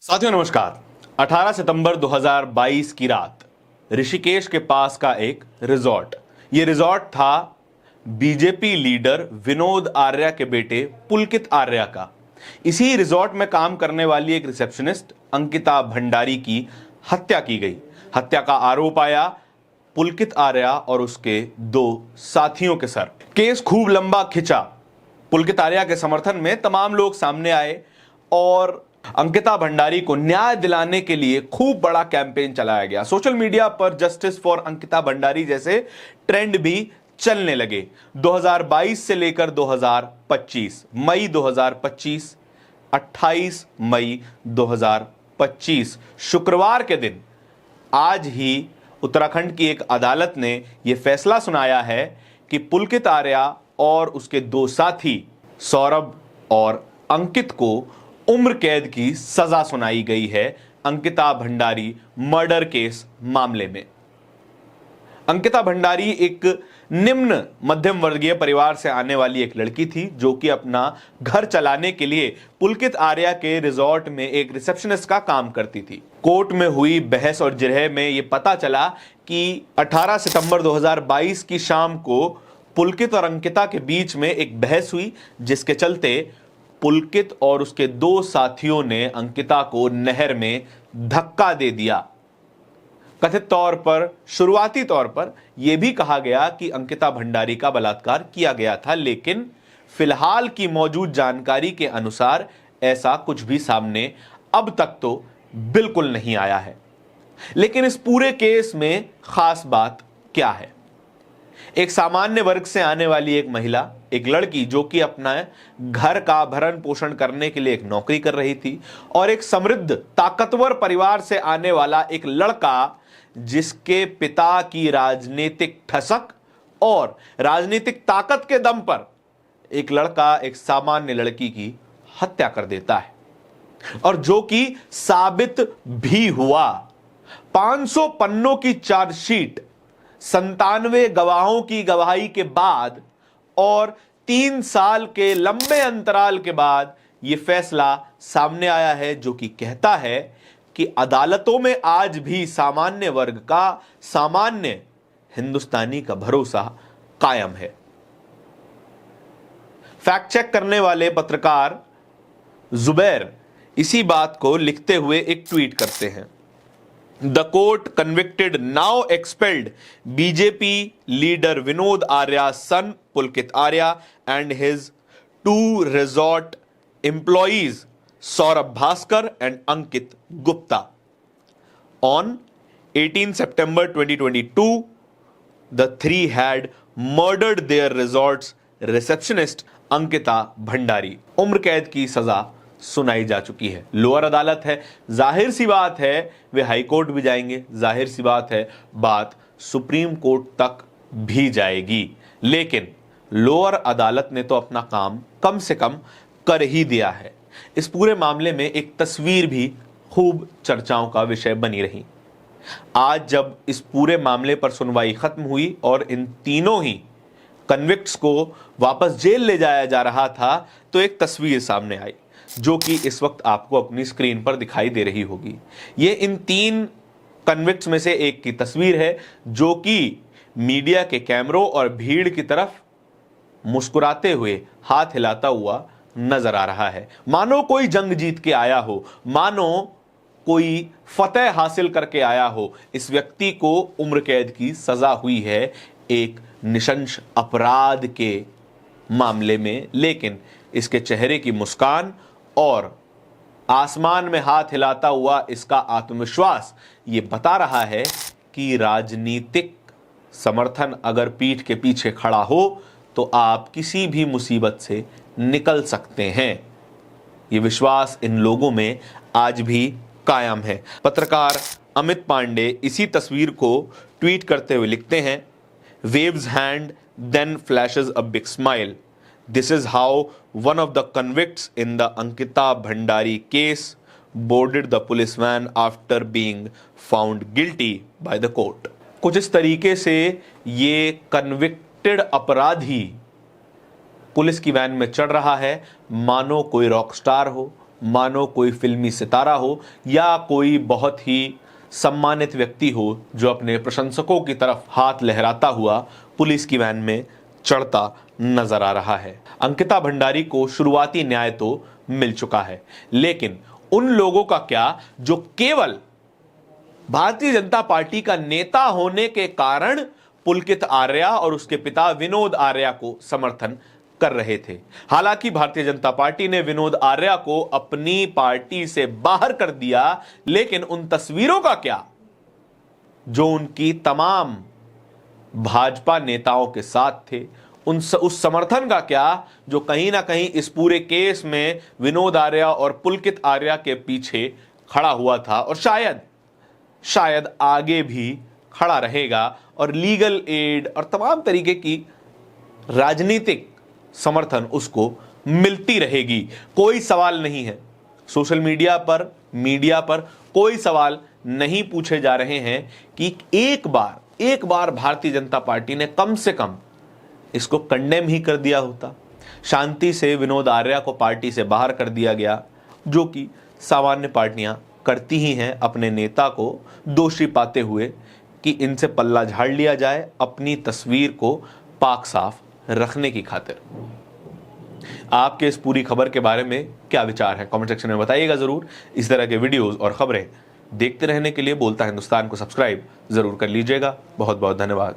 साथियों नमस्कार। 18 सितंबर 2022 की रात ऋषिकेश के पास का एक रिजॉर्ट, ये रिजॉर्ट था बीजेपी लीडर विनोद आर्या के बेटे पुलकित आर्या का। इसी रिजॉर्ट में काम करने वाली एक रिसेप्शनिस्ट अंकिता भंडारी की हत्या की गई। हत्या का आरोप आया पुलकित आर्या और उसके दो साथियों के सर। केस खूब लंबा खिंचा। पुलकित आर्या के समर्थन में तमाम लोग सामने आए और अंकिता भंडारी को न्याय दिलाने के लिए खूब बड़ा कैंपेन चलाया गया। सोशल मीडिया पर जस्टिस फॉर अंकिता भंडारी जैसे ट्रेंड भी चलने लगे। 2022 से लेकर 2025 मई 2025 28 मई 2025 शुक्रवार के दिन आज ही उत्तराखंड की एक अदालत ने यह फैसला सुनाया है कि पुलकित आर्या और उसके दो साथी सौरभ और अंकित को उम्र कैद की सजा सुनाई गई है अंकिता भंडारी मर्डर केस मामले में। अंकिता भंडारी एक निम्न मध्यम वर्गीय परिवार से आने वाली एक लड़की थी जो कि अपना घर चलाने के लिए पुलकित आर्या के रिजॉर्ट में एक रिसेप्शनिस्ट का काम करती थी। कोर्ट में हुई बहस और जिरह में यह पता चला कि 18 सितंबर 2022 की शाम को पुलकित और अंकिता के बीच में एक बहस हुई, जिसके चलते पुलकित और उसके दो साथियों ने अंकिता को नहर में धक्का दे दिया। कथित तौर पर शुरुआती तौर पर यह भी कहा गया कि अंकिता भंडारी का बलात्कार किया गया था, लेकिन फिलहाल की मौजूद जानकारी के अनुसार ऐसा कुछ भी सामने अब तक तो बिल्कुल नहीं आया है। लेकिन इस पूरे केस में खास बात क्या है? एक सामान्य वर्ग से आने वाली एक महिला, एक लड़की जो कि अपना घर का भरण पोषण करने के लिए एक नौकरी कर रही थी, और एक समृद्ध ताकतवर परिवार से आने वाला एक लड़का जिसके पिता की राजनीतिक ठसक और राजनीतिक ताकत के दम पर एक लड़का एक सामान्य लड़की की हत्या कर देता है, और जो कि साबित भी हुआ। 500 पन्नों की चार्जशीट, 97 गवाहों की गवाही के बाद और 3 साल के लंबे अंतराल के बाद यह फैसला सामने आया है, जो कि कहता है कि अदालतों में आज भी सामान्य वर्ग का, सामान्य हिंदुस्तानी का भरोसा कायम है। फैक्ट चेक करने वाले पत्रकार जुबैर इसी बात को लिखते हुए एक ट्वीट करते हैं। The court convicted now expelled BJP leader Vinod Arya's son Pulkit Arya and his two resort employees Saurabh Bhaskar and Ankit Gupta. On 18 September 2022, the three had murdered their resort's receptionist Ankita Bhandari. उम्र कैद की सजा सुनाई जा चुकी है। Lower अदालत है, जाहिर सी बात है वे हाई कोर्ट भी जाएंगे, जाहिर सी बात है बात सुप्रीम कोर्ट तक भी जाएगी। लेकिन लोअर अदालत ने तो अपना काम कम से कम कर ही दिया है। इस पूरे मामले में एक तस्वीर भी खूब चर्चाओं का विषय बनी रही। आज जब इस पूरे मामले पर सुनवाई खत्म हुई और इन तीनों ही कन्विक्ट्स को वापस जेल ले जाया जा रहा था, तो एक तस्वीर सामने आई जो कि इस वक्त आपको अपनी स्क्रीन पर दिखाई दे रही होगी। ये इन 3 कन्विक्ट्स में से एक की तस्वीर है, जो कि मीडिया के कैमरों और भीड़ की तरफ मुस्कुराते हुए, हाथ हिलाता हुआ नजर आ रहा है। मानो कोई जंग जीत के आया हो, मानो कोई फतेह हासिल करके आया हो। इस व्यक्ति को उम्र कैद की सजा हुई है एक निशंस अपराध के मामले में, लेकिन इसके चेहरे की मुस्कान और आसमान में हाथ हिलाता हुआ इसका आत्मविश्वास ये बता रहा है कि राजनीतिक समर्थन अगर पीठ के पीछे खड़ा हो तो आप किसी भी मुसीबत से निकल सकते हैं। ये विश्वास इन लोगों में आज भी कायम है। पत्रकार अमित पांडे इसी तस्वीर को ट्वीट करते हुए लिखते हैं, waves hand then flashes a big smile. This is how one of the convicts in the Ankita Bhandari case boarded the police van after being found guilty by the court. कुछ इस तरीके से ये convicted अपराधी police की van में चढ़ रहा है मानो कोई रॉक स्टार हो, मानो कोई फिल्मी सितारा हो या कोई बहुत ही सम्मानित व्यक्ति हो जो अपने प्रशंसकों की तरफ हाथ लहराता हुआ पुलिस की वैन में चढ़ता नजर आ रहा है। अंकिता भंडारी को शुरुआती न्याय तो मिल चुका है, लेकिन उन लोगों का क्या जो केवल भारतीय जनता पार्टी का नेता होने के कारण पुलकित आर्या और उसके पिता विनोद आर्या को समर्थन कर रहे थे। हालांकि भारतीय जनता पार्टी ने विनोद आर्या को अपनी पार्टी से बाहर कर दिया, लेकिन उन तस्वीरों का क्या जो उनकी तमाम भाजपा नेताओं के साथ थे, उस समर्थन का क्या जो कहीं ना कहीं इस पूरे केस में विनोद आर्या और पुलकित आर्या के पीछे खड़ा हुआ था और शायद आगे भी खड़ा रहेगा और लीगल एड और तमाम तरीके की राजनीतिक समर्थन उसको मिलती रहेगी। कोई सवाल नहीं है, सोशल मीडिया पर कोई सवाल नहीं पूछे जा रहे हैं कि एक बार भारतीय जनता पार्टी ने कम से कम इसको कंडेम ही कर दिया होता। शांति से विनोद आर्या को पार्टी से बाहर कर दिया गया, जो कि सामान्य पार्टियां करती ही हैं, अपने नेता को दोषी पाते हुए कि इनसे पल्ला झाड़ लिया जाए अपनी तस्वीर को पाक साफ रखने की खातिर। आपके इस पूरी खबर के बारे में क्या विचार है, कमेंट सेक्शन में बताइएगा जरूर। इस तरह के वीडियोस और खबरें देखते रहने के लिए बोलता हिंदुस्तान को सब्सक्राइब जरूर कर लीजिएगा। बहुत बहुत धन्यवाद।